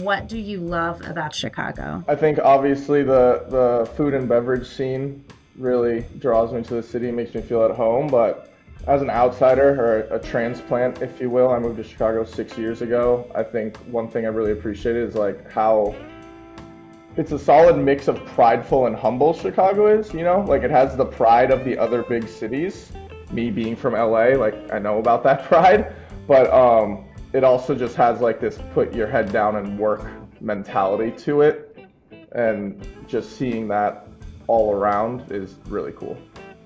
what do you love about Chicago? I think obviously the food and beverage scene really draws me to the city, makes me feel at home. But as an outsider or a transplant, if you will, I moved to Chicago 6 years ago. I think one thing I really appreciated is like how it's a solid mix of prideful and humble Chicago is, you know? Like it has the pride of the other big cities. Me being from LA, like I know about that pride, but it also just has like this put your head down and work mentality to it, and just seeing that all around is really cool.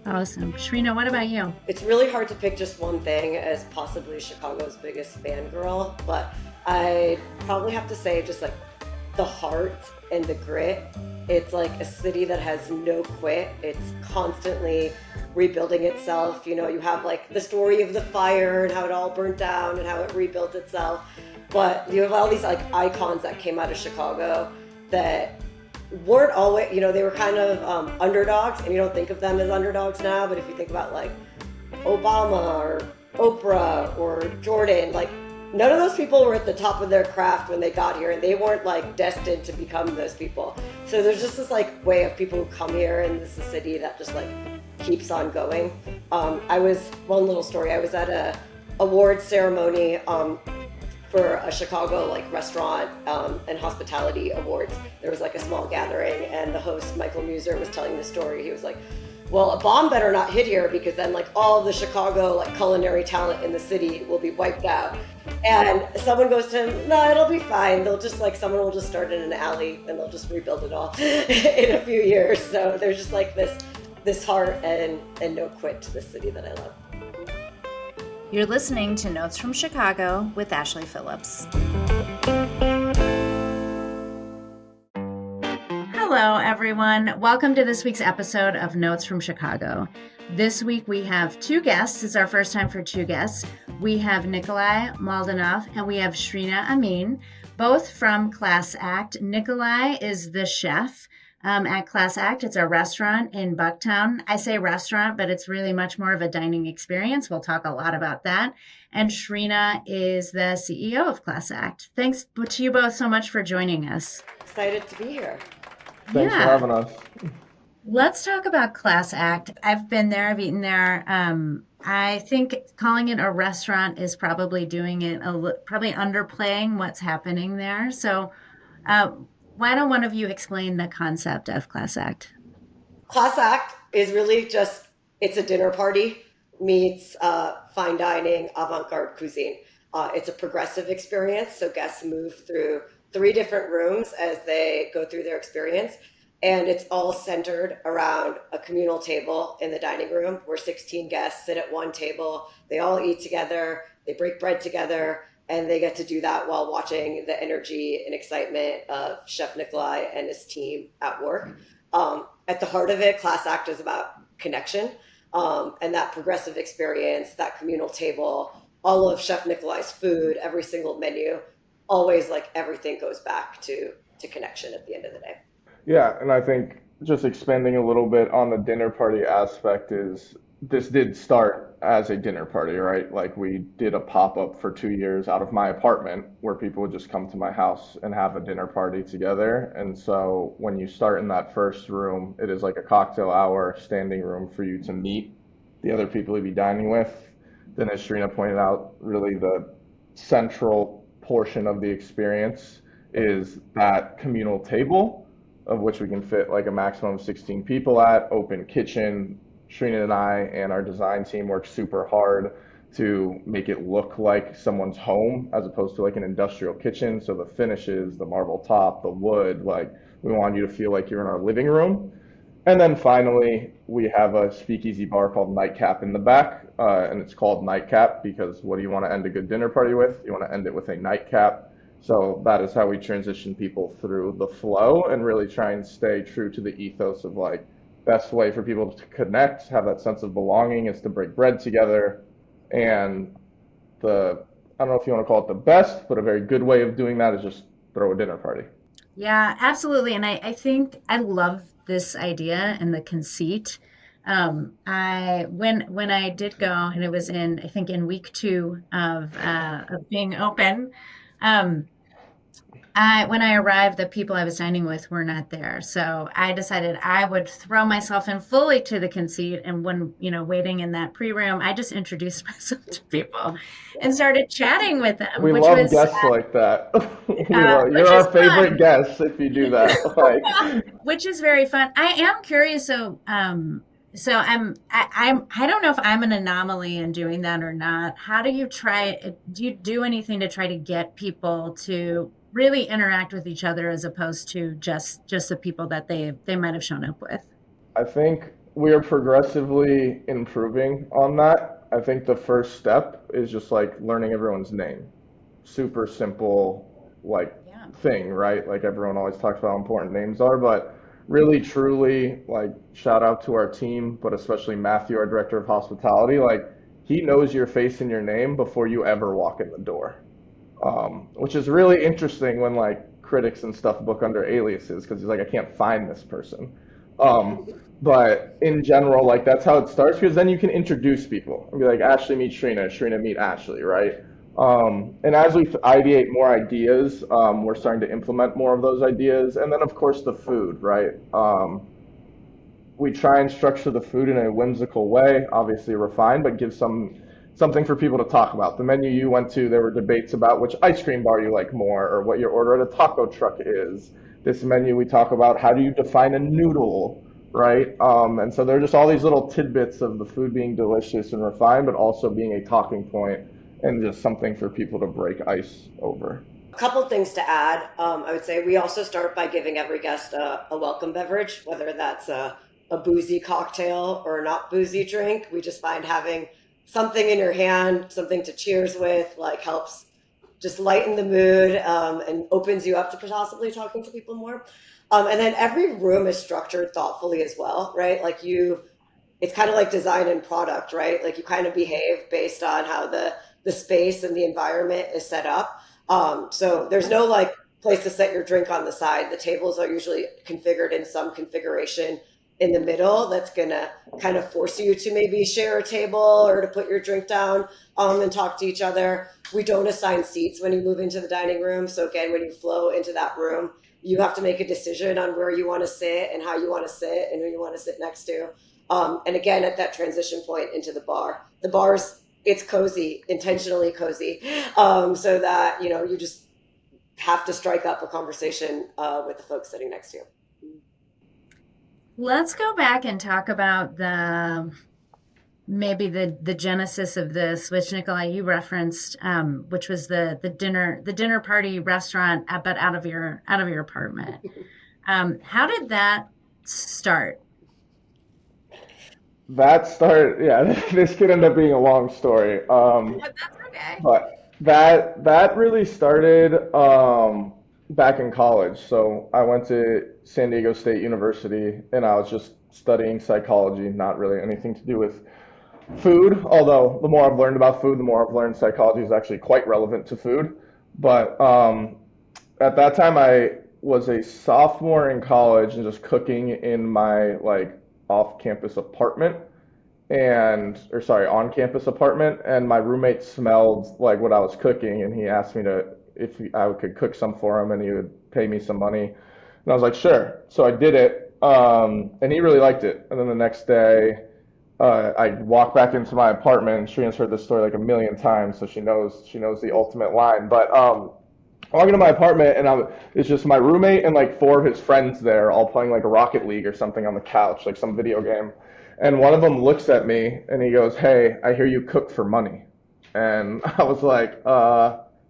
Awesome. Shreena, what about you? It's really hard to pick just one thing as possibly Chicago's biggest fangirl, but I probably have to say just like the heart and the grit. It's like a city that has no quit. It's constantly rebuilding itself. You know, you have like the story of the fire and how it all burnt down and how it rebuilt itself. But you have all these like icons that came out of Chicago that weren't always, you know, they were kind of underdogs, and you don't think of them as underdogs now. But if you think about like Obama or Oprah or Jordan, like none of those people were at the top of their craft when they got here, and they weren't like destined to become those people. So there's just this like way of people who come here, and this is a city that just like keeps on going. I was, one little story, I was at a award ceremony for a Chicago like restaurant and hospitality awards. There was like a small gathering, and the host, Michael Muser, was telling the story. He was like, well, a bomb better not hit here, because then like all of the Chicago like culinary talent in the city will be wiped out. And someone goes to him, no, it'll be fine. They'll just like, someone will just start in an alley and they'll just rebuild it all in a few years. So there's just like this heart and no quit to the city that I love. You're listening to Notes from Chicago with Ashley Phillips. Hello, everyone. Welcome to this week's episode of Notes from Chicago. This week we have two guests. It's our first time for two guests. We have Nicolai Mlodinow and we have Shreena Amin, both from Class Act. Nicolai is the chef at Class Act. It's a restaurant in Bucktown. I say restaurant, but it's really much more of a dining experience. We'll talk a lot about that. And Shreena is the CEO of Class Act. Thanks to you both so much for joining us. Excited to be here. Thanks for having us. Let's talk about Class Act. I've been there, I've eaten there. I think calling it a restaurant is probably doing it, probably underplaying what's happening there. So why don't one of you explain the concept of Class Act? Class Act is really just, it's a dinner party meets fine dining, avant-garde cuisine. It's a progressive experience, so guests move through 3 different rooms as they go through their experience. And it's all centered around a communal table in the dining room where 16 guests sit at one table. They all eat together, they break bread together, and they get to do that while watching the energy and excitement of Chef Nicolai and his team at work. At the heart of it, Class Act is about connection, and that progressive experience, that communal table, all of Chef Nicolai's food, every single menu, always like everything goes back to connection at the end of the day. Yeah, and I think just expanding a little bit on the dinner party aspect is this did start as a dinner party, right? Like we did a pop-up for 2 years out of my apartment where people would just come to my house and have a dinner party together. And so when you start in that first room, it is like a cocktail hour standing room for you to meet the other people you'd be dining with. Then as Shrina pointed out, really the central portion of the experience is that communal table of which we can fit like a maximum of 16 people at, open kitchen. Shreena and I and our design team work super hard to make it look like someone's home as opposed to like an industrial kitchen. So the finishes, the marble top, the wood, like we want you to feel like you're in our living room. And then finally, we have a speakeasy bar called Nightcap in the back. And it's called Nightcap because what do you want to end a good dinner party with? You want to end it with a nightcap. So that is how we transition people through the flow and really try and stay true to the ethos of like best way for people to connect, have that sense of belonging is to break bread together. And I don't know if you want to call it the best, but a very good way of doing that is just throw a dinner party. Yeah, absolutely. And I think I love this idea and the conceit. I when I did go, and it was in I think in week 2 of being open, um, When I arrived, the people I was dining with were not there. So I decided I would throw myself in fully to the conceit. And when, waiting in that pre-room, I just introduced myself to people and started chatting with them, We love guests like that. which You're is our favorite fun. guests if you do that. Which is very fun. I am curious. So I don't know if I'm an anomaly in doing that or not. How do you try? Do you do anything to try to get people to really interact with each other as opposed to just the people that they might have shown up with? I think we are progressively improving on that. I think the first step is just like learning everyone's name. Super simple, like Yeah. thing, right? Like everyone always talks about how important names are, but really truly, like shout out to our team, but especially Matthew, our director of hospitality. Like he knows your face and your name before you ever walk in the door, which is really interesting when like critics and stuff book under aliases because he's like, I can't find this person. Um, but in general, like that's how it starts because then you can introduce people and be like, Ashley meet Shreena, Shreena meet Ashley, right? And as we ideate more ideas, we're starting to implement more of those ideas. And then, of course, the food, right? We try and structure the food in a whimsical way, obviously refined, but give something for people to talk about. The menu you went to, there were debates about which ice cream bar you like more or what your order at a taco truck is. This menu we talk about how do you define a noodle, right? And so there are just all these little tidbits of the food being delicious and refined, but also being a talking point and just something for people to break ice over. A couple things to add. I would say we also start by giving every guest a welcome beverage, whether that's a boozy cocktail or a not boozy drink. We just find having something in your hand, something to cheers with, like helps just lighten the mood and opens you up to possibly talking to people more. And then every room is structured thoughtfully as well, right? It's kind of like design and product, right? Like you kind of behave based on how the space and the environment is set up. So there's no like place to set your drink on the side. The tables are usually configured in some configuration in the middle that's gonna kind of force you to maybe share a table or to put your drink down and talk to each other. We don't assign seats when you move into the dining room. So again, when you flow into that room, you have to make a decision on where you want to sit and how you want to sit and who you want to sit next to. And again, at that transition point into the bar's it's cozy, intentionally cozy, so that you just have to strike up a conversation with the folks sitting next to you. Let's go back and talk about the maybe the genesis of this, which Nikolai you referenced, which was the dinner party restaurant, but out of your apartment. How did that start? That started, yeah, this could end up being a long story. That's okay. But that really started back in college. So I went to San Diego State University and I was just studying psychology, not really anything to do with food. Although the more I've learned about food, the more I've learned psychology is actually quite relevant to food. But at that time, I was a sophomore in college and just cooking in my like off-campus apartment or sorry, on-campus apartment, and my roommate smelled like what I was cooking, and he asked me to if I could cook some for him, and he would pay me some money, and I was like, sure. So I did it, and he really liked it. And then the next day, I walked back into my apartment, and Shrena's heard this story like a million times, so she knows the ultimate line. But I walk into my apartment, and it's just my roommate and like four of his friends there, all playing like Rocket League or something on the couch, like some video game. And one of them looks at me and he goes, "Hey, I hear you cook for money." And I was like,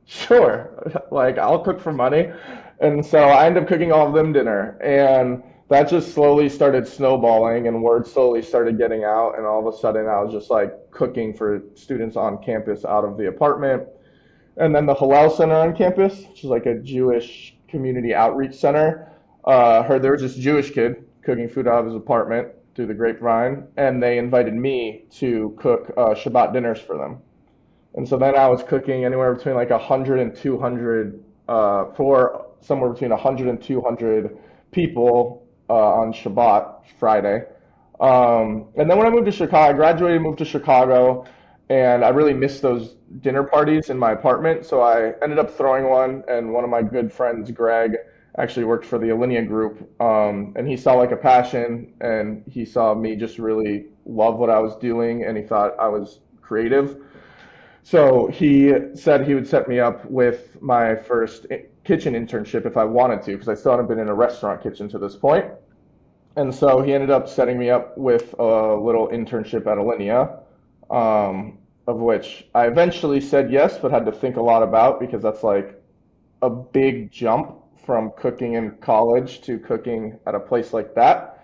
sure, like I'll cook for money. And so I ended up cooking all of them dinner. And that just slowly started snowballing and word slowly started getting out. And all of a sudden I was just like cooking for students on campus out of the apartment. And then the Hillel Center on campus, which is like a Jewish community outreach center, heard there was this Jewish kid cooking food out of his apartment through the grapevine, and they invited me to cook Shabbat dinners for them. And so then I was cooking anywhere between like 100 and 200 for somewhere between 100 and 200 people on Shabbat Friday. And then when I moved to Chicago, I graduated, moved to Chicago, And I really missed those dinner parties in my apartment. So I ended up throwing one, and one of my good friends, Greg, actually worked for the Alinea group. And he saw like a passion, and he saw me just really love what I was doing, and he thought I was creative. So he said he would set me up with my first kitchen internship if I wanted to, because I still hadn't been in a restaurant kitchen to this point. And so he ended up setting me up with a little internship at Alinea, of which I eventually said yes, but had to think a lot about because that's like a big jump from cooking in college to cooking at a place like that.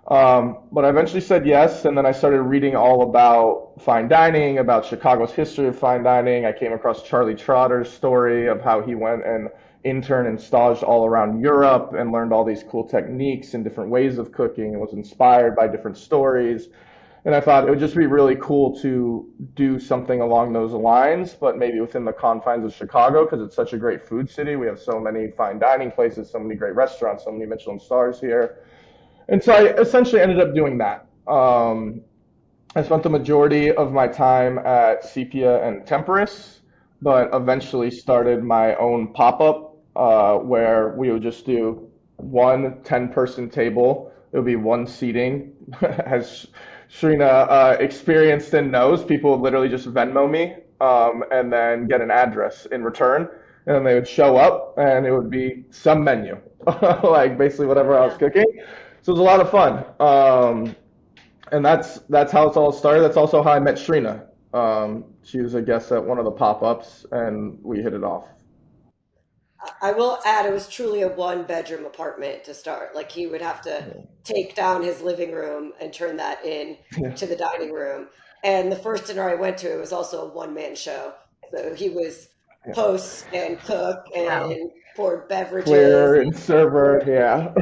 But I eventually said yes, and then I started reading all about fine dining, about Chicago's history of fine dining. I came across Charlie Trotter's story of how he went and interned and staged all around Europe and learned all these cool techniques and different ways of cooking and was inspired by different stories. And I thought it would just be really cool to do something along those lines, but maybe within the confines of Chicago because it's such a great food city. We have so many fine dining places, so many great restaurants, so many Michelin stars here. And so I essentially ended up doing that. I spent the majority of my time at Sepia and Temperance, but eventually started my own pop-up where we would just do one 10-person table. It would be one seating. As Shreena experienced and knows, people would literally just Venmo me and then get an address in return. And then they would show up and it would be some menu, like basically whatever I was Yeah. cooking. So it was a lot of fun. And that's how it's all started. That's also how I met Shreena. She was a guest at one of the pop-ups, and we hit it off. I will add, it was truly a one bedroom apartment to start. Like he would have to take down his living room and turn that in Yeah, to the dining room. And the first dinner I went to, it was also a one man show. So he was yeah. host and cook Wow. and poured beverages. Clear and server, yeah.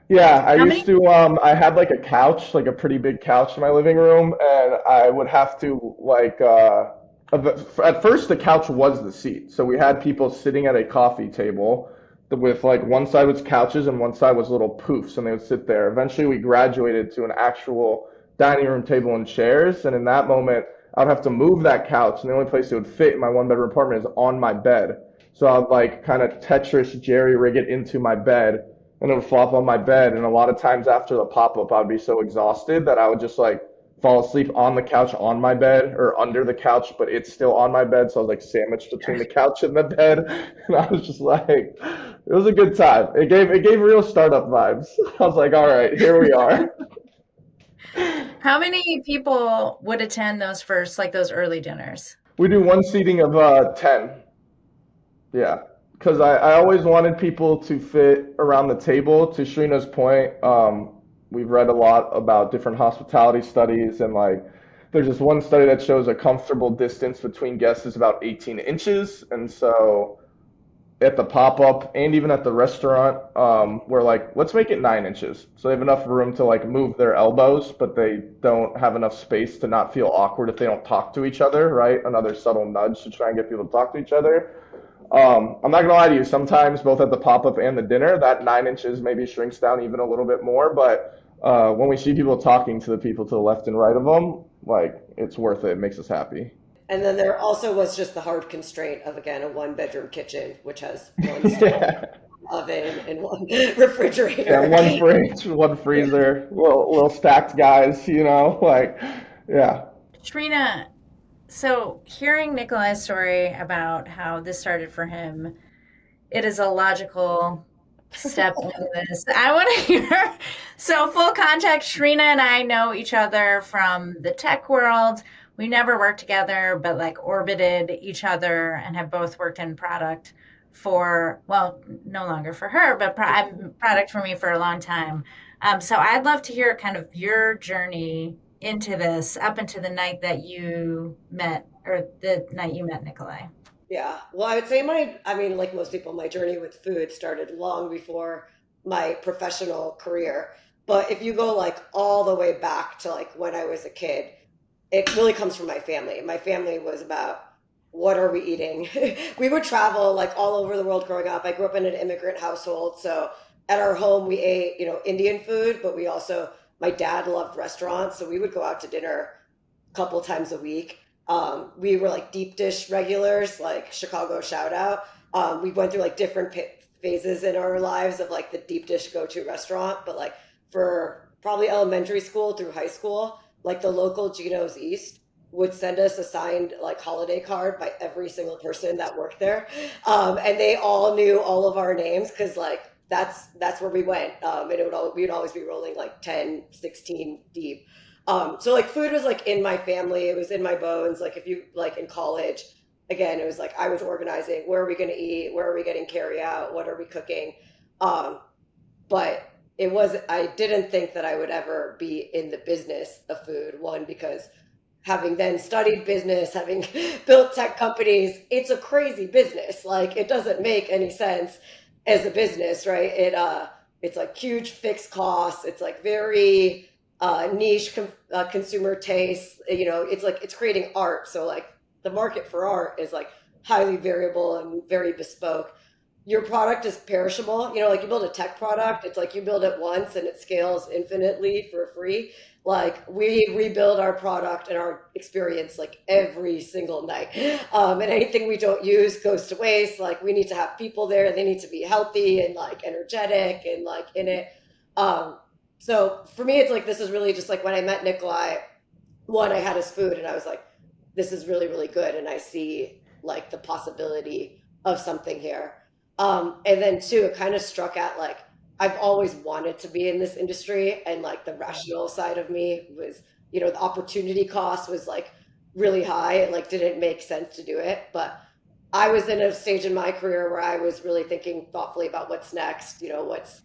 Yeah, I How used many? to I had like a couch, like a pretty big couch in my living room, and I would have to like at first the couch was the seat. So we had people sitting at a coffee table with like one side was couches and one side was little poofs and they would sit there. Eventually we graduated to an actual dining room table and chairs, and in that moment I'd have to move that couch, and the only place it would fit in my one bedroom apartment is on my bed. So I'd like kind of Tetris jerry rig it into my bed, and it would flop on my bed. And a lot of times after the pop up, I'd be so exhausted that I would just like fall asleep on the couch on my bed or under the couch, but it's still on my bed. So I was like sandwiched between the couch and the bed, and I was just like, it was a good time. It gave real startup vibes. I was like, all right, here we are. How many people would attend those first, like those early dinners? We do one seating of 10. Yeah, because I always wanted people to fit around the table. To Shrina's point, we've read a lot about different hospitality studies, and like there's this one study that shows a comfortable distance between guests is about 18 inches. And so at the pop-up and even at the restaurant, we're like, let's make it 9 inches. So they have enough room to like move their elbows, but they don't have enough space to not feel awkward if they don't talk to each other, right? Another subtle nudge to try and get people to talk to each other. I'm not gonna lie to you. Sometimes both at the pop-up and the dinner, that 9 inches maybe shrinks down even a little bit more. But when we see people talking to the people to the left and right of them, like it's worth it. It makes us happy. And then there also was just the hard constraint of, again, a one bedroom kitchen, which has one stove, Yeah, oven, and one yeah. refrigerator. One fridge, one freezer, little stacked guys. Like yeah, Shrina, so hearing Nikolai's story about how this started for him, it is a logical step into this. I want to hear. So, full context, Shrina and I know each other from the tech world. We never worked together, but like orbited each other and have both worked in product for, well, no longer for her, but product for me for a long time. So, I'd love to hear kind of your journey into this up into the night that you met, or the night you met Nikolai. Yeah. Well, I would say I mean, like most people, my journey with food started long before my professional career. But if you go like all the way back to like when I was a kid, it really comes from my family. My family was about what are we eating? We would travel like all over the world growing up. I grew up in an immigrant household. So at our home, we ate, Indian food, but my dad loved restaurants. So we would go out to dinner couple times a week. We were like deep dish regulars, like Chicago shout out. We went through like different phases in our lives of like the deep dish go to restaurant, but like for probably elementary school through high school, like the local Geno's East would send us a signed like holiday card by every single person that worked there, and they all knew all of our names because like that's where we went, and we'd always be rolling like 10, 16 deep. So like food was like in my family, it was in my bones. Like if you like in college, again, it was like I was organizing where are we going to eat, where are we getting carry out, what are we cooking. Um, but it was I didn't think that I would ever be in the business of food. One, because having then studied business, having built tech companies, it's a crazy business. Like it doesn't make any sense as a business, right? It's like huge fixed costs. It's like very niche consumer taste. You know, it's like it's creating art. So like the market for art is like highly variable and very bespoke. Your product is perishable. You know, like you build a tech product, it's like you build it once and it scales infinitely for free. Like we rebuild our product and our experience like every single night. And anything we don't use goes to waste. Like we need to have people there. They need to be healthy and like energetic and like in it. So for me, it's like this is really just like when I met Nikolai, one, I had his food and I was like, this is really, really good. And I see like the possibility of something here. And then two, it kind of struck at like, I've always wanted to be in this industry. And like the rational side of me was, you know, the opportunity cost was like really high. It like didn't make sense to do it. But I was in a stage in my career where I was really thinking thoughtfully about what's next, you know, what's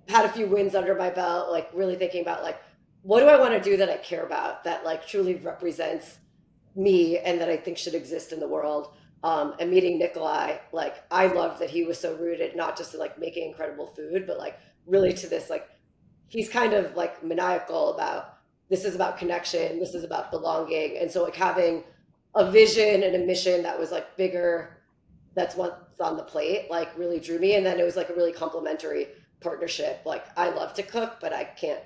had a few wins under my belt, like really thinking about like, what do I want to do that I care about that like truly represents me and that I think should exist in the world. And meeting Nikolai, like I loved that he was so rooted, not just to like making incredible food, but like really to this, like he's kind of like maniacal about this is about connection, this is about belonging. And so like having a vision and a mission that was like bigger, that's what's on the plate, like really drew me. And then it was like a really complimentary partnership. Like I love to cook, but I can't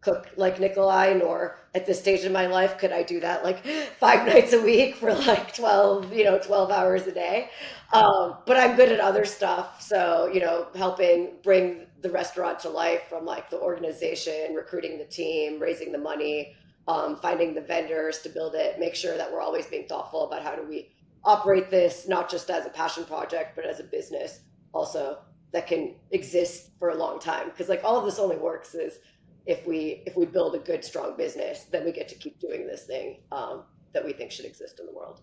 cook like Nikolai, nor at this stage in my life could I do that like 5 nights a week for like 12, you know, 12 hours a day. But I'm good at other stuff. So, you know, helping bring the restaurant to life from like the organization, recruiting the team, raising the money, finding the vendors to build it, make sure that we're always being thoughtful about how do we operate this, not just as a passion project, but as a business also that can exist for a long time. Because like all of this only works is if we build a good strong business, then we get to keep doing this thing that we think should exist in the world.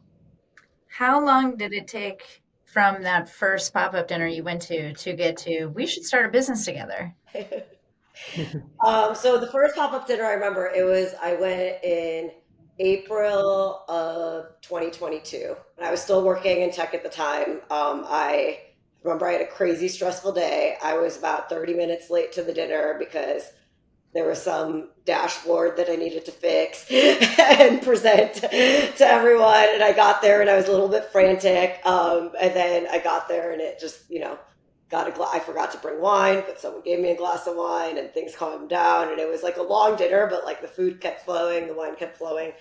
How long did it take from that first pop-up dinner you went to get to we should start a business together? So the first pop-up dinner I remember, it was I went in April of 2022, and I was still working in tech at the time. I remember I had a crazy stressful day. I was about 30 minutes late to the dinner because there was some dashboard that I needed to fix and present to everyone. And I got there and I was a little bit frantic. And then I got there and it just, you know, I forgot to bring wine, but someone gave me a glass of wine and things calmed down. And it was like a long dinner, but like the food kept flowing, the wine kept flowing.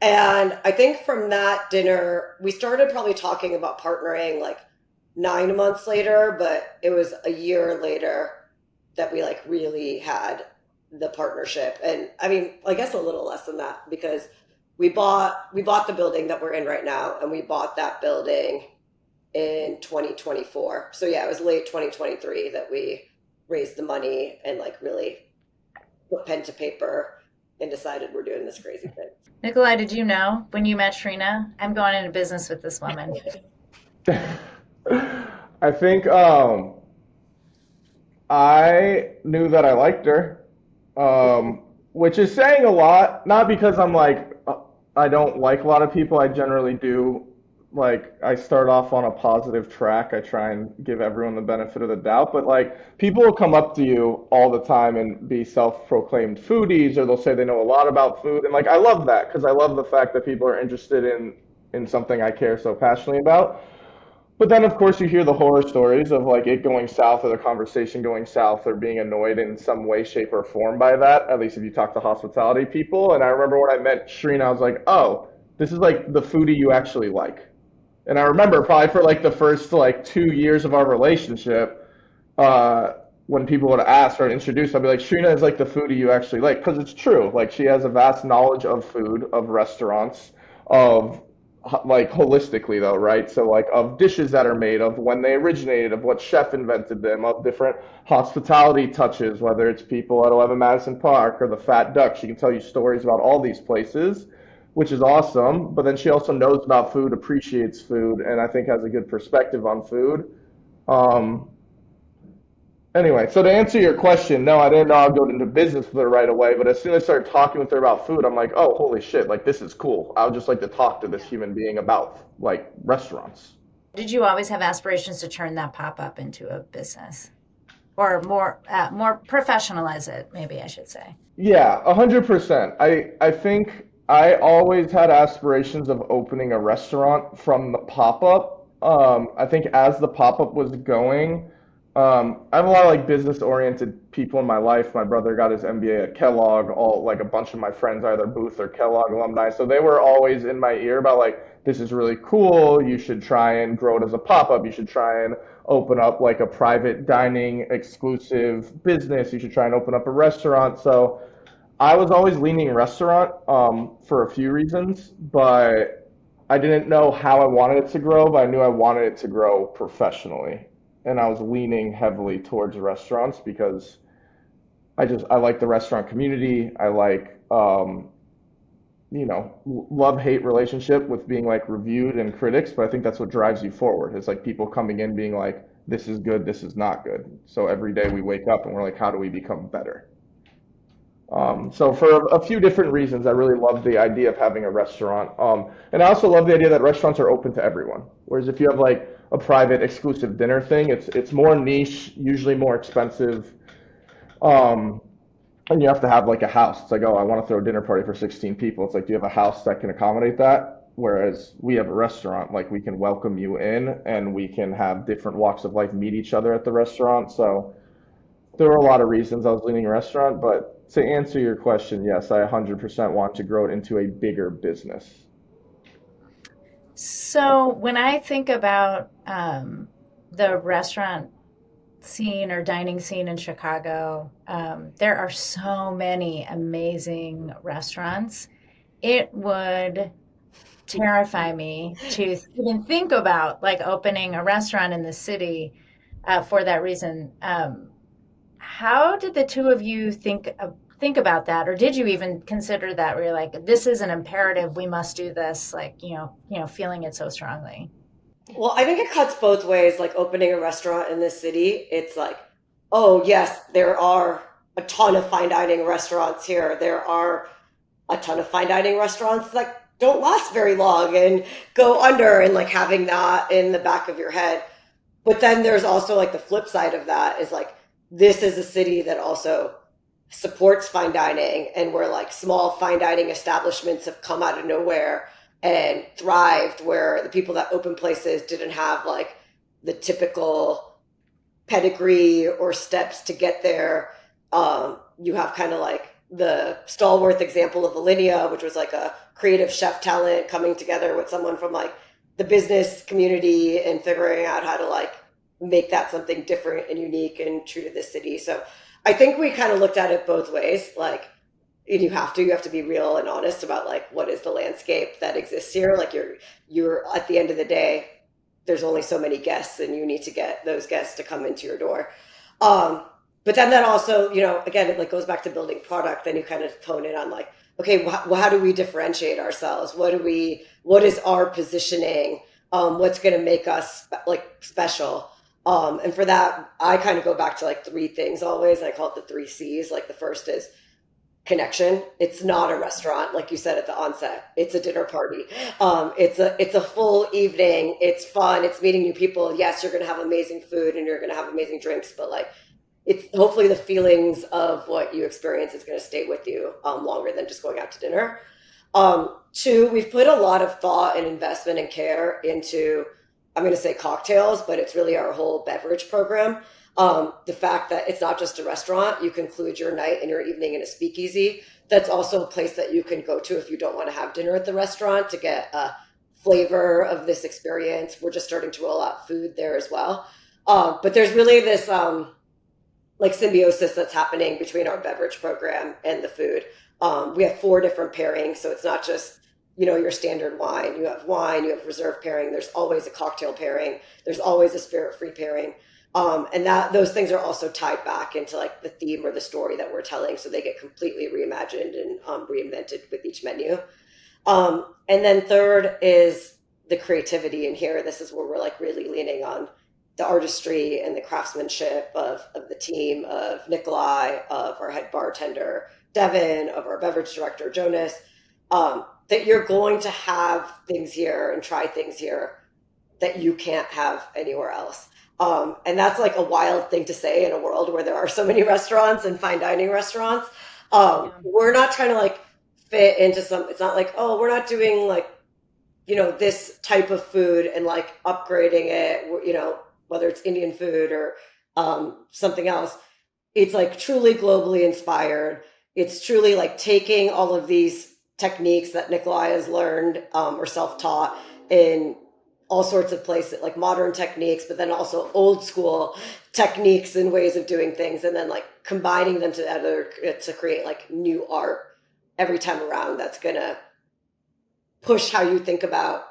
And I think from that dinner, we started probably talking about partnering like 9 months later, but it was a year later that we like really had the partnership. And I mean, I guess a little less than that because we bought the building that we're in right now, and we bought that building in 2024. So yeah, it was late 2023 that we raised the money and like really put pen to paper and decided we're doing this crazy thing. Nikolai, did you know when you met Shreena, I'm going into business with this woman? I think I knew that I liked her, which is saying a lot. Not because I'm like I don't like a lot of people. I generally do. Like I start off on a positive track. I try and give everyone the benefit of the doubt. But like people will come up to you all the time and be self-proclaimed foodies, or they'll say they know a lot about food. And like I love that because I love the fact that people are interested in something I care so passionately about. But then, of course, you hear the horror stories of like it going south or the conversation going south or being annoyed in some way, shape, or form by that, at least if you talk to hospitality people. And I remember when I met Shreena, I was like, oh, this is like the foodie you actually like. And I remember probably for like the first like 2 years of our relationship, uh, when people would ask or introduce, I'd be like, Shreena is like the foodie you actually like, because it's true. Like she has a vast knowledge of food, of restaurants, of like holistically though, right? So like of dishes that are made, of when they originated, of what chef invented them, of different hospitality touches, whether it's people at 11 Madison Park or the Fat Duck. She can tell you stories about all these places, which is awesome. But then she also knows about food, appreciates food, and I think has a good perspective on food. Um, Anyway, so to answer your question, no, I didn't know I'd go into business with her right away. But as soon as I started talking with her about food, I'm like, oh, holy shit, like this is cool. I would just like to talk to this human being about like restaurants. Did you always have aspirations to turn that pop-up into a business, or more professionalize it? Maybe I should say. Yeah, 100%. I think I always had aspirations of opening a restaurant from the pop-up. I think as the pop-up was going, I have a lot of like business-oriented people in my life. My brother got his MBA at Kellogg. All like a bunch of my friends are either Booth or Kellogg alumni, so they were always in my ear about like this is really cool. You should try and grow it as a pop-up. You should try and open up like a private dining exclusive business. You should try and open up a restaurant. So I was always leaning restaurant for a few reasons, but I didn't know how I wanted it to grow, but I knew I wanted it to grow professionally. And I was leaning heavily towards restaurants because I like the restaurant community. I like love hate relationship with being like reviewed and critics, but I think that's what drives you forward. It's like people coming in being like, this is good, this is not good. So every day we wake up and we're like, how do we become better? So for a few different reasons, I really love the idea of having a restaurant. And I also love the idea that restaurants are open to everyone. Whereas if you have like a private exclusive dinner thing, it's more niche, usually more expensive. Um, and you have to have like a house. It's like, oh, I want to throw a dinner party for 16 people. It's like, do you have a house that can accommodate that? Whereas we have a restaurant, like we can welcome you in and we can have different walks of life meet each other at the restaurant. So there were a lot of reasons I was leaning restaurant, but to answer your question, yes, I 100% want to grow it into a bigger business. So when I think about the restaurant scene or dining scene in Chicago, there are so many amazing restaurants. It would terrify me to even think about like opening a restaurant in the city for that reason. How did the two of you think about that, or did you even consider that? Where you're like, this is an imperative, we must do this, like feeling it so strongly. Well, I think it cuts both ways. Like opening a restaurant in this city, it's like, oh, yes, there are a ton of fine dining restaurants here. There are a ton of fine dining restaurants that don't last very long and go under, and like having that in the back of your head. But then there's also like the flip side of that is like, this is a city that also supports fine dining, and where like small fine dining establishments have come out of nowhere and thrived, where the people that open places didn't have like the typical pedigree or steps to get there. You have kind of like the stalwart example of Alinea, which was like a creative chef talent coming together with someone from like the business community and figuring out how to like make that something different and unique and true to this city. So I think we kind of looked at it both ways. Like, and you have to be real and honest about like what is the landscape that exists here. Like you're at the end of the day, there's only so many guests, and you need to get those guests to come into your door. But then that also, again, it like goes back to building product. Then you kind of hone in on like, okay, how do we differentiate ourselves? What is our positioning? What's going to make us like special? And for that, I kind of go back to like three things always. I call it the three C's. Like the first is connection. It's not a restaurant, like you said at the onset. It's a dinner party. It's a full evening. It's fun. It's meeting new people. Yes, you're going to have amazing food and you're going to have amazing drinks, but like it's hopefully the feelings of what you experience is going to stay with you longer than just going out to dinner. Two, we've put a lot of thought and investment and care into I'm going to say cocktails, but it's really our whole beverage program. The fact that it's not just a restaurant, you conclude your night and your evening in a speakeasy. That's also a place that you can go to if you don't want to have dinner at the restaurant to get a flavor of this experience. We're just starting to roll out food there as well. But there's really this like symbiosis that's happening between our beverage program and the food. We have 4 different pairings, so it's not just your standard wine. You have reserve pairing. There's always a cocktail pairing. There's always a spirit-free pairing. And that those things are also tied back into like the theme or the story that we're telling, so they get completely reimagined and reinvented with each menu. And then third is the creativity in here. This is where we're like really leaning on the artistry and the craftsmanship of the team, of Nicolai, of our head bartender, Devin, of our beverage director, Jonas, that you're going to have things here and try things here that you can't have anywhere else. And that's like a wild thing to say in a world where there are so many restaurants and fine dining restaurants. We're not trying to like fit into it's not like, oh, we're not doing like, this type of food and like upgrading it, whether it's Indian food or something else. It's like truly globally inspired. It's truly like taking all of these techniques that Nicolai has learned or self-taught in all sorts of places, like modern techniques, but then also old school techniques and ways of doing things, and then like combining them together to create like new art every time around that's gonna push how you think about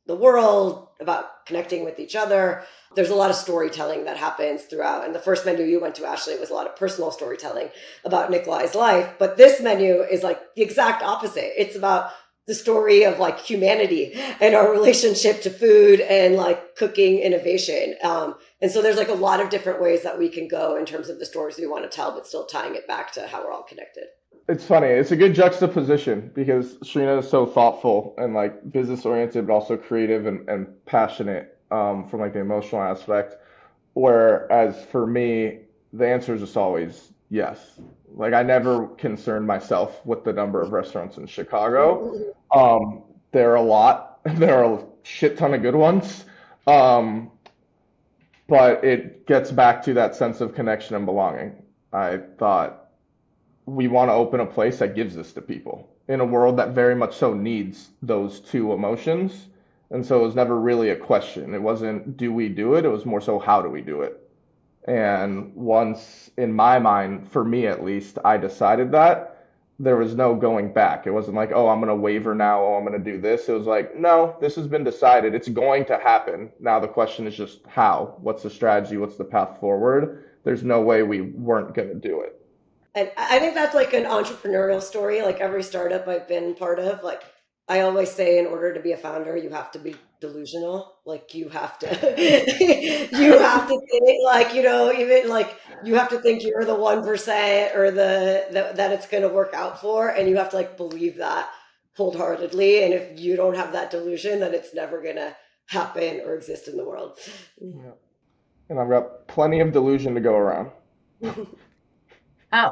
the world, about connecting with each other. There's a lot of storytelling that happens throughout. And the first menu you went to, Ashley, was a lot of personal storytelling about Nicolai's life. But this menu is like the exact opposite. It's about the story of like humanity and our relationship to food and like cooking innovation. And so there's like a lot of different ways that we can go in terms of the stories we want to tell, but still tying it back to how we're all connected. It's funny. It's a good juxtaposition because Shreena is so thoughtful and like business oriented, but also creative and passionate from like the emotional aspect. Whereas for me, the answer is just always yes. Like I never concerned myself with the number of restaurants in Chicago. There are a lot. There are a shit ton of good ones. But it gets back to that sense of connection and belonging. I thought we want to open a place that gives this to people in a world that very much so needs those two emotions. And so it was never really a question. It wasn't, do we do it? It was more so, how do we do it? And once in my mind, for me at least, I decided that, there was no going back. It wasn't like, oh, I'm going to waver now. Oh, I'm going to do this. It was like, no, this has been decided. It's going to happen. Now the question is just how? What's the strategy? What's the path forward? There's no way we weren't going to do it. And I think that's like an entrepreneurial story. Like every startup I've been part of, like I always say, in order to be a founder, you have to be delusional. Like you have to, you have to think like, even like you have to think you're the 1% or that it's going to work out for. And you have to like believe that wholeheartedly. And if you don't have that delusion, then it's never going to happen or exist in the world. Yeah. And I've got plenty of delusion to go around.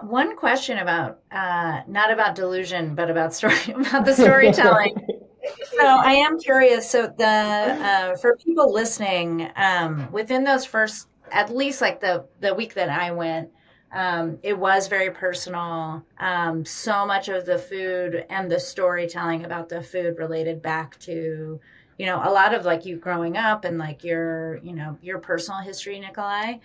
One question about not about delusion, but about the storytelling. So I am curious. So for people listening, within those first, at least like the week that I went, it was very personal. So much of the food and the storytelling about the food related back to, a lot of like you growing up and like your personal history, Nicolai.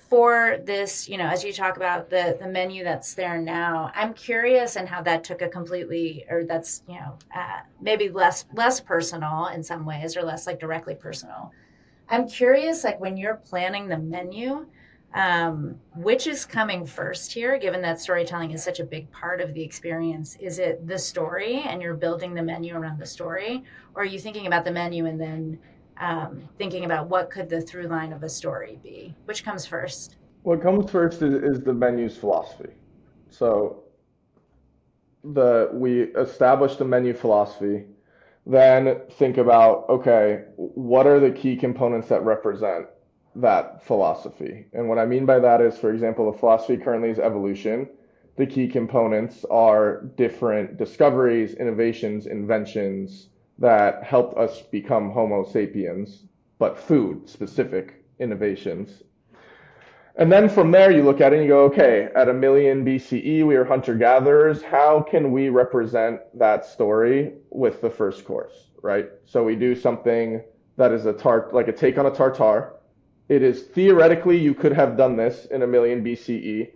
For this, as you talk about the menu that's there now, I'm curious and how that took a completely, or that's, maybe less personal in some ways or less like directly personal. I'm curious, like when you're planning the menu, which is coming first here, given that storytelling is such a big part of the experience? Is it the story and you're building the menu around the story? Or are you thinking about the menu and then thinking about what could the through line of a story be? Which comes first? What comes first is the menu's philosophy. So we establish the menu philosophy, then think about, okay, what are the key components that represent that philosophy? And what I mean by that is, for example, the philosophy currently is evolution. The key components are different discoveries, innovations, inventions, that helped us become Homo sapiens, but food specific innovations. And then from there, you look at it and you go, okay, at a million BCE, we were hunter gatherers. How can we represent that story with the first course, right? So we do something that is like a take on a tartare. It is theoretically, you could have done this in a million BCE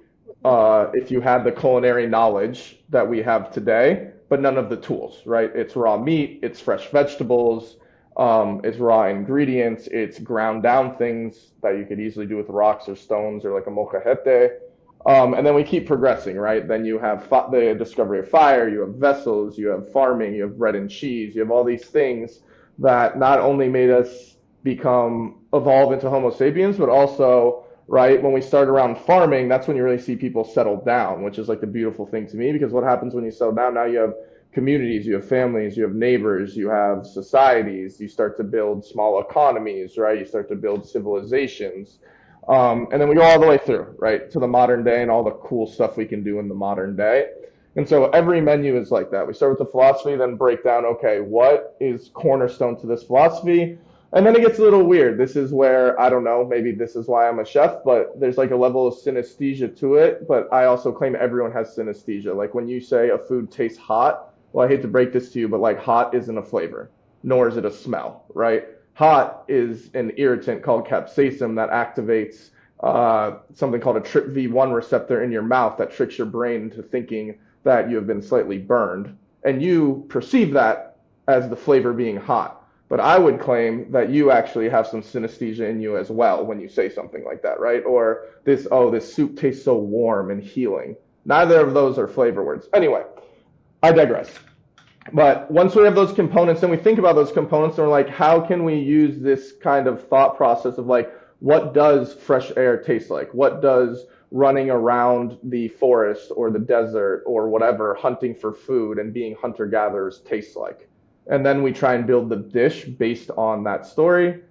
if you had the culinary knowledge that we have today, but none of the tools, right? It's raw meat, it's fresh vegetables, it's raw ingredients, it's ground down things that you could easily do with rocks or stones or like a molcajete. And then we keep progressing, right? Then you have the discovery of fire, you have vessels, you have farming, you have bread and cheese, you have all these things that not only made us evolve into Homo sapiens, but also, right, when we start around farming, that's when you really see people settle down, which is like the beautiful thing to me, because what happens when you settle down? Now you have communities, you have families, you have neighbors, you have societies, you start to build small economies, right? You start to build civilizations. And then we go all the way through, right, to the modern day and all the cool stuff we can do in the modern day. And so every menu is like that. We start with the philosophy, then break down, okay, what is cornerstone to this philosophy? And then it gets a little weird. This is where, I don't know, maybe this is why I'm a chef, but there's like a level of synesthesia to it. But I also claim everyone has synesthesia. Like when you say a food tastes hot, well, I hate to break this to you, but like hot isn't a flavor, nor is it a smell, right? Hot is an irritant called capsaicin that activates something called a TRPV1 receptor in your mouth that tricks your brain into thinking that you have been slightly burned. And you perceive that as the flavor being hot. But I would claim that you actually have some synesthesia in you as well when you say something like that, right? Or this soup tastes so warm and healing. Neither of those are flavor words. Anyway, I digress. But once we have those components, then we think about those components and we're like, how can we use this kind of thought process of like, what does fresh air taste like? What does running around the forest or the desert or whatever, hunting for food and being hunter-gatherers taste like? And then we try and build the dish based on that story.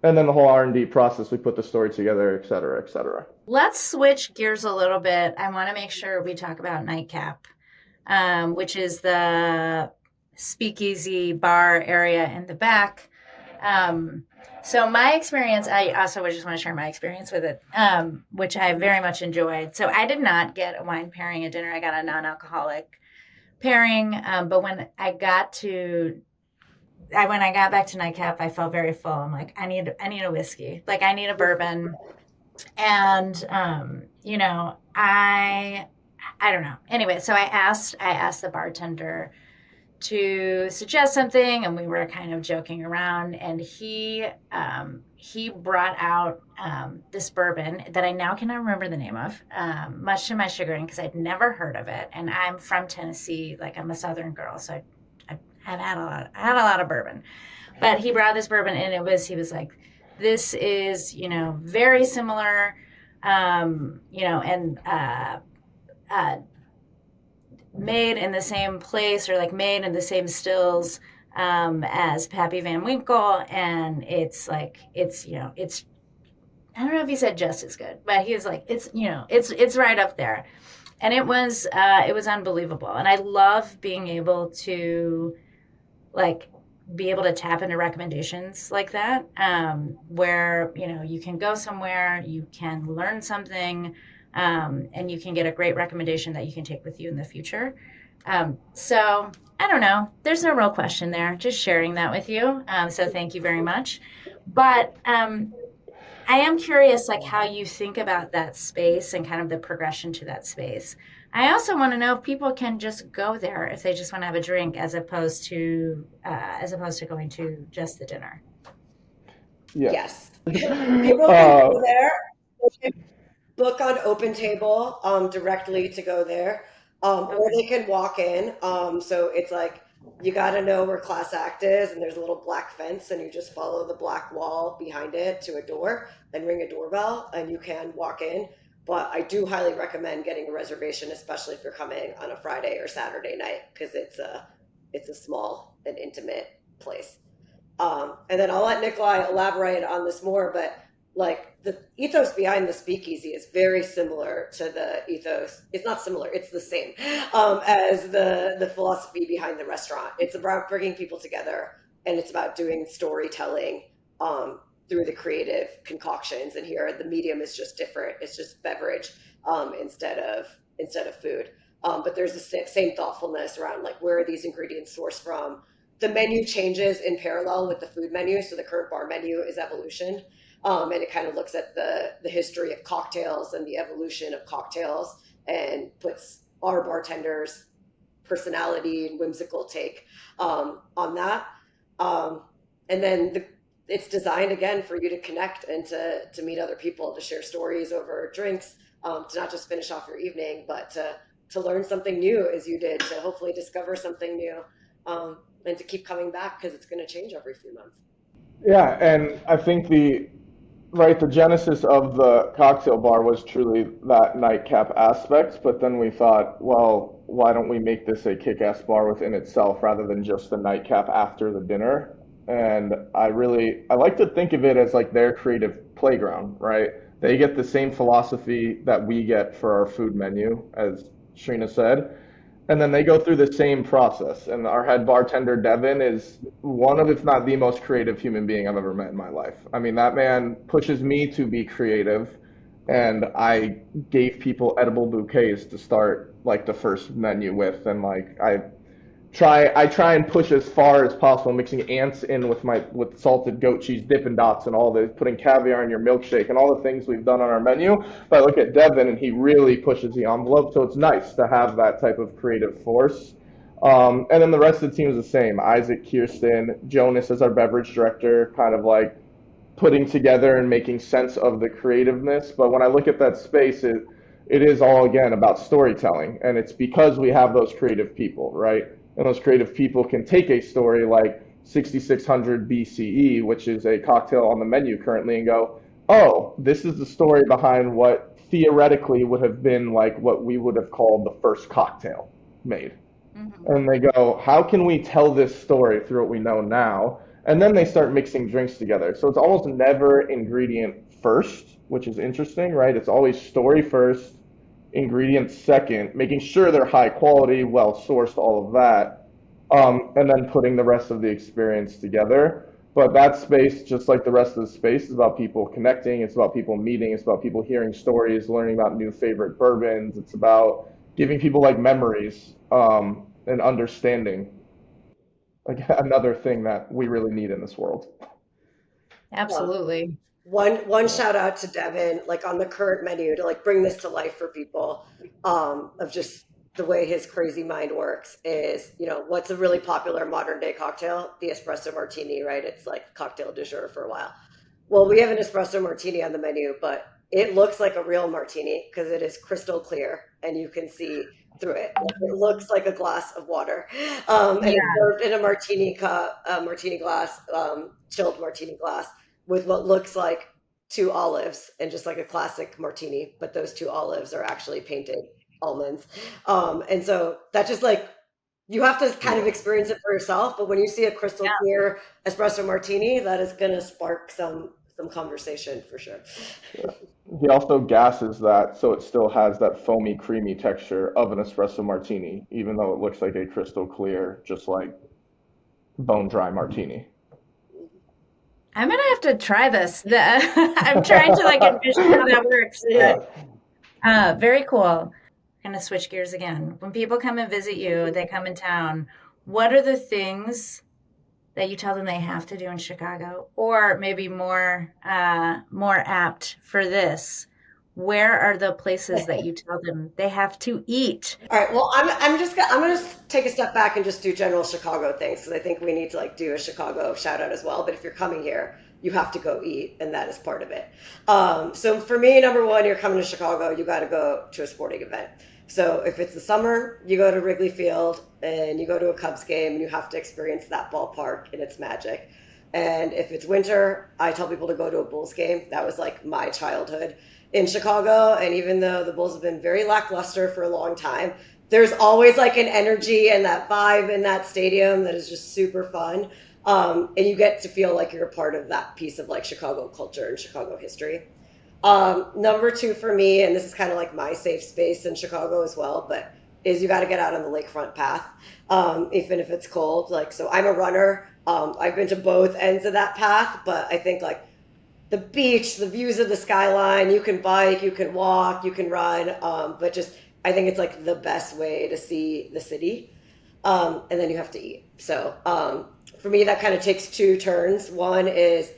And then the whole R&D process, we put the story together, et cetera, et cetera. Let's switch gears a little bit. I want to make sure we talk about Nightcap, which is the speakeasy bar area in the back. So my experience, I also just want to share my experience with it, which I very much enjoyed. So I did not get a wine pairing at dinner. I got a non-alcoholic pairing. But when I got back to Nightcap, I felt very full. I'm like, I need a whiskey. Like I need a bourbon. And, I don't know. Anyway, so I asked the bartender to suggest something, and we were kind of joking around, and he brought out this bourbon that I now cannot remember the name of, much to my chagrin, because I'd never heard of it, and I'm from Tennessee, like I'm a Southern girl, so I've had a lot of bourbon, but he brought this bourbon, and he was like, this is very similar, made in the same place, or like made in the same stills as Pappy Van Winkle, and it's I don't know if he said just as good, but he was like, it's right up there, and it was unbelievable, and I love being able to be able to tap into recommendations like that, where you can go somewhere, you can learn something. And you can get a great recommendation that you can take with you in the future. So I don't know. There's no real question there. Just sharing that with you. So thank you very much. But I am curious, how you think about that space and kind of the progression to that space. I also want to know if people can just go there if they just want to have a drink, as opposed to going to just the dinner. Yes. People can go there. Book on Open Table directly to go there, or they can walk in. So it's like you got to know where Class Act is, and there's a little black fence, and you just follow the black wall behind it to a door and ring a doorbell, and you can walk in. But I do highly recommend getting a reservation, especially if you're coming on a Friday or Saturday night, because it's a small and intimate place. And then I'll let Nicolai elaborate on this more, but the ethos behind the speakeasy is very similar to the ethos. It's not similar, it's the same as the philosophy behind the restaurant. It's about bringing people together, and it's about doing storytelling through the creative concoctions. And here the medium is just different. It's just beverage instead of food. But there's the same thoughtfulness around like, where are these ingredients sourced from? The menu changes in parallel with the food menu. So the current bar menu is evolution. And it kind of looks at the history of cocktails and the evolution of cocktails, and puts our bartenders' personality and whimsical take on that. And then it's designed again for you to connect and to meet other people, to share stories over drinks, to not just finish off your evening, but to learn something new as you did, to hopefully discover something new, and to keep coming back because it's going to change every few months. Yeah, and I think the genesis of the cocktail bar was truly that nightcap aspect, but then we thought, well, why don't we make this a kick-ass bar within itself rather than just the nightcap after the dinner? And I like to think of it as like their creative playground, right? They get the same philosophy that we get for our food menu, as Shreena said, and then they go through the same process. And our head bartender, Devin, is one of, if not the most creative human being I've ever met in my life. I mean, that man pushes me to be creative. And I gave people edible bouquets to start like the first menu with. And like, I try and push as far as possible, mixing ants in with salted goat cheese, Dippin' Dots, and all this, putting caviar in your milkshake, and all the things we've done on our menu. But I look at Devin, and he really pushes the envelope. So it's nice to have that type of creative force. And then the rest of the team is the same. Isaac, Kirsten, Jonas as our beverage director, kind of like putting together and making sense of the creativeness. But when I look at that space, it is all again about storytelling, and it's because we have those creative people, right? And those creative people can take a story like 6600 BCE, which is a cocktail on the menu currently, and go, oh, this is the story behind what theoretically would have been like what we would have called the first cocktail made. Mm-hmm. And they go, how can we tell this story through what we know now? And then they start mixing drinks together. So it's almost never ingredient first, which is interesting, right? It's always story first, ingredients second, making sure they're high quality, well sourced, all of that, and then putting the rest of the experience together. But that space, just like the rest of the space, is about people connecting. It's about people meeting. It's about people hearing stories, learning about new favorite bourbons. It's about giving people like memories and understanding. Like another thing that we really need in this world. Absolutely. One shout out to Devin, like on the current menu, to like bring this to life for people, of just the way his crazy mind works is, what's a really popular modern day cocktail? The espresso martini, right? It's like cocktail du jour for a while. Well, we have an espresso martini on the menu, but it looks like a real martini because it is crystal clear and you can see through it. It looks like a glass of water, and it's served in a martini cup, martini glass, chilled martini glass, with what looks like 2 olives and just like a classic martini, but those 2 olives are actually painted almonds. And so that just like, you have to kind of experience it for yourself. But when you see a crystal clear espresso martini, that is going to spark some conversation for sure. Yeah. He also gases that so it still has that foamy, creamy texture of an espresso martini, even though it looks like a crystal clear, just like bone dry martini. I'm gonna have to try this. I'm trying to like envision how that works. Yeah. Very cool. Gonna switch gears again. When people come and visit you, they come in town, what are the things that you tell them they have to do in Chicago? Or maybe more apt for this, where are the places that you tell them they have to eat? All right. Well, I'm gonna take a step back and just do general Chicago things, because I think we need to like do a Chicago shout out as well. But if you're coming here, you have to go eat, and that is part of it. So for me, number one, you're coming to Chicago, you got to go to a sporting event. So if it's the summer, you go to Wrigley Field and you go to a Cubs game, and you have to experience that ballpark and its magic. And if it's winter, I tell people to go to a Bulls game. That was like my childhood in Chicago. And even though the Bulls have been very lackluster for a long time, there's always like an energy and that vibe in that stadium that is just super fun. And you get to feel like you're a part of that piece of like Chicago culture and Chicago history. Number two for me, and this is kind of like my safe space in Chicago as well, but is you got to get out on the lakefront path, even if it's cold. Like, so I'm a runner. I've been to both ends of that path, but I think like the beach, the views of the skyline, you can bike, you can walk, you can run, but just I think it's like the best way to see the city. And then you have to eat. So for me, that kind of takes two turns. One is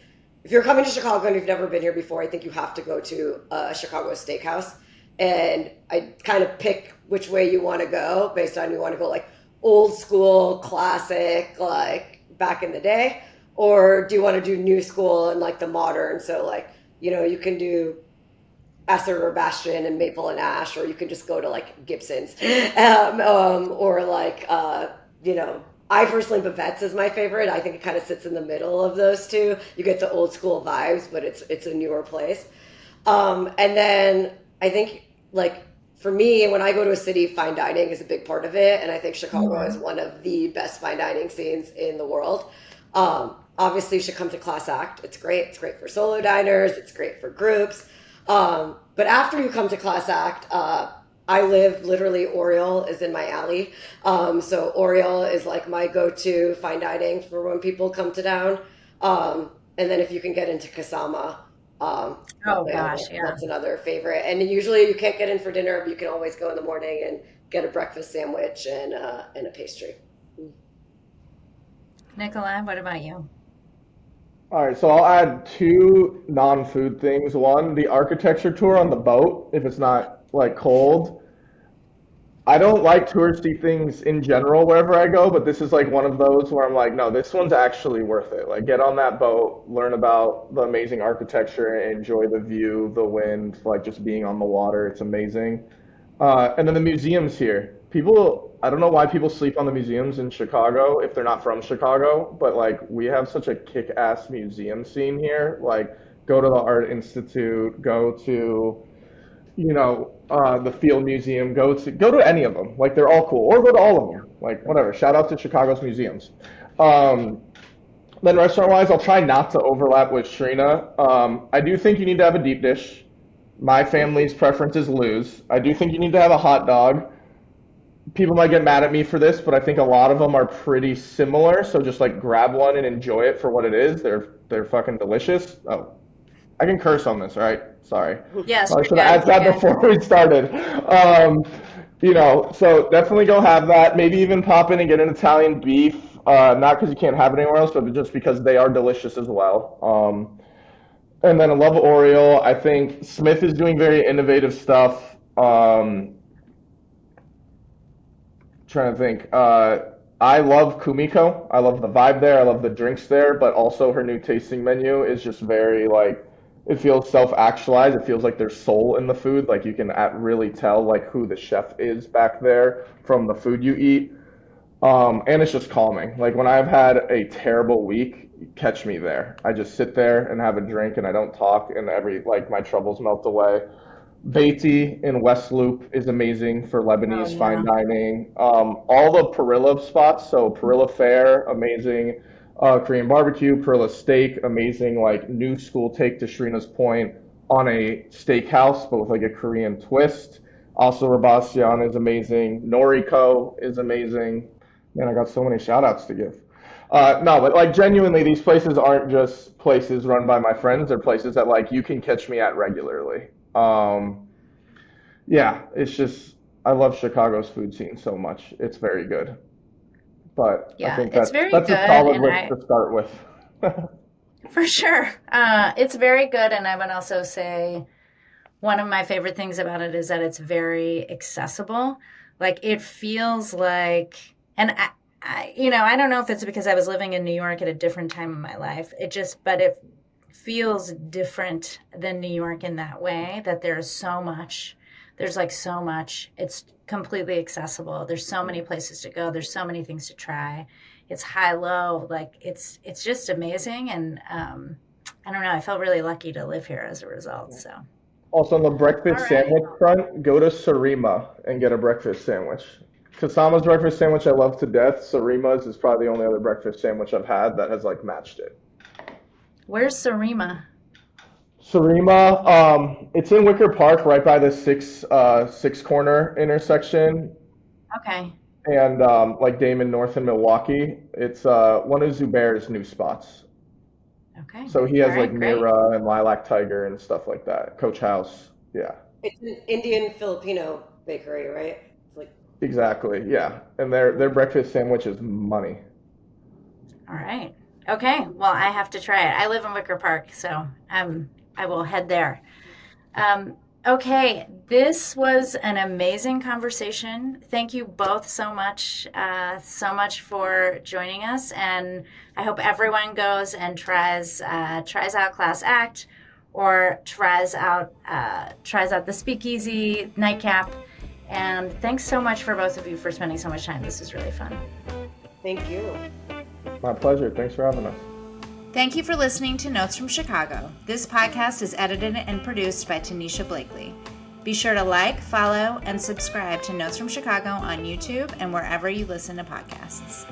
if you're coming to Chicago and you've never been here before, I think you have to go to a Chicago steakhouse. And I kind of pick which way you want to go based on you want to go like old school, classic, like back in the day, or do you want to do new school and like the modern? So like, you can do Esser or Bastion and Maple and Ash, or you can just go to like Gibson's, or like I personally, Bavette's is my favorite. I think it kind of sits in the middle of those two. You get the old school vibes, but it's a newer place. And then I think like for me, when I go to a city, fine dining is a big part of it, and I think Chicago is one of the best fine dining scenes in the world. Obviously, you should come to Class Act. It's great. It's great for solo diners. It's great for groups. But after you come to Class Act, I live literally, Oriole is in my alley. So Oriole is like my go-to fine dining for when people come to town. And then if you can get into Kasama, Oh gosh, yeah. that's another favorite. And usually you can't get in for dinner, but you can always go in the morning and get a breakfast sandwich and a pastry. Nicolai, what about you? All right, so I'll add two non-food things. One, the architecture tour on the boat, if it's not like cold. I don't like touristy things in general wherever I go, but this is like one of those where I'm like, no, this one's actually worth it. Like, get on that boat, learn about the amazing architecture, enjoy the view, the wind, like just being on the water. It's amazing. And then the museums here. People, I don't know why people sleep on the museums in Chicago if they're not from Chicago, but like we have such a kick-ass museum scene here. Like, go to the Art Institute, go to the Field Museum, go to any of them. Like they're all cool, or go to all of them. Like whatever. Shout out to Chicago's museums. Um, then restaurant-wise, I'll try not to overlap with Shreena. I do think you need to have a deep dish. My family's preference is lose. I do think you need to have a hot dog. People might get mad at me for this, but I think a lot of them are pretty similar. So just like grab one and enjoy it for what it is. They're fucking delicious. Oh, I can curse on this, right? Sorry. Yes, I we're should have asked good. We're that good. before we started. Um, so definitely go have that. Maybe even pop in and get an Italian beef. Not because you can't have it anywhere else, but just because they are delicious as well. And then I love Oriole. I think Smith is doing very innovative stuff. Trying to think. I love Kumiko. I love the vibe there. I love the drinks there, but also her new tasting menu is just very like it feels self-actualized. It feels like there's soul in the food. Like you can really tell like who the chef is back there from the food you eat. And it's just calming. Like when I've had a terrible week, catch me there. I just sit there and have a drink and I don't talk and my troubles melt away. Beatty in West Loop is amazing for Oh Lebanese fine yeah. dining. All the Perilla spots, so Perilla Fare, amazing. Korean barbecue, Perilla Steak, amazing, like new school take to Shrina's point on a steakhouse, but with like a Korean twist. Also, Rabastian is amazing. Noriko is amazing. Man, I got so many shout outs to give. No, but like genuinely, these places aren't just places run by my friends. They're places that like you can catch me at regularly. Um, yeah, it's just I love Chicago's food scene so much. It's very good. But I Yeah, think it's that's very that's good, a solid and list I to start with. for sure, it's very good, and I would also say one of my favorite things about it is that it's very accessible. Like it feels like, and I don't know if it's because I was living in New York at a different time in my life. But it feels different than New York in that way that there's like so much. It's completely accessible. There's so many places to go. There's so many things to try. It's high low. Like it's just amazing. And I don't know. I felt really lucky to live here as a result. So, Also on the all breakfast right. sandwich front, go to Sarima and get a breakfast sandwich. Kasama's breakfast sandwich I love to death. Sarima's is probably the only other breakfast sandwich I've had that has like matched it. Where's Sarima? Sarima, it's in Wicker Park, right by the six corner intersection, Okay. and like Damon North in Milwaukee. It's one of Zubair's new spots. Okay. So he All has like right, great. Mira and Lilac Tiger and stuff like that. Coach House. Yeah, It's an Indian Filipino bakery, right? It's like exactly. Yeah. And their breakfast sandwich is money. All right. Okay. Well, I have to try it. I live in Wicker Park, so I will head there. Okay, this was an amazing conversation. Thank you both so much for joining us, and I hope everyone goes and tries out Class Act, or tries out the Speakeasy Nightcap. And thanks so much for both of you for spending so much time. This is really fun. thank you. My pleasure. Thanks for having us. Thank you for listening to Notes from Chicago. This podcast is edited and produced by Tanisha Blakely. Be sure to like, follow, and subscribe to Notes from Chicago on YouTube and wherever you listen to podcasts.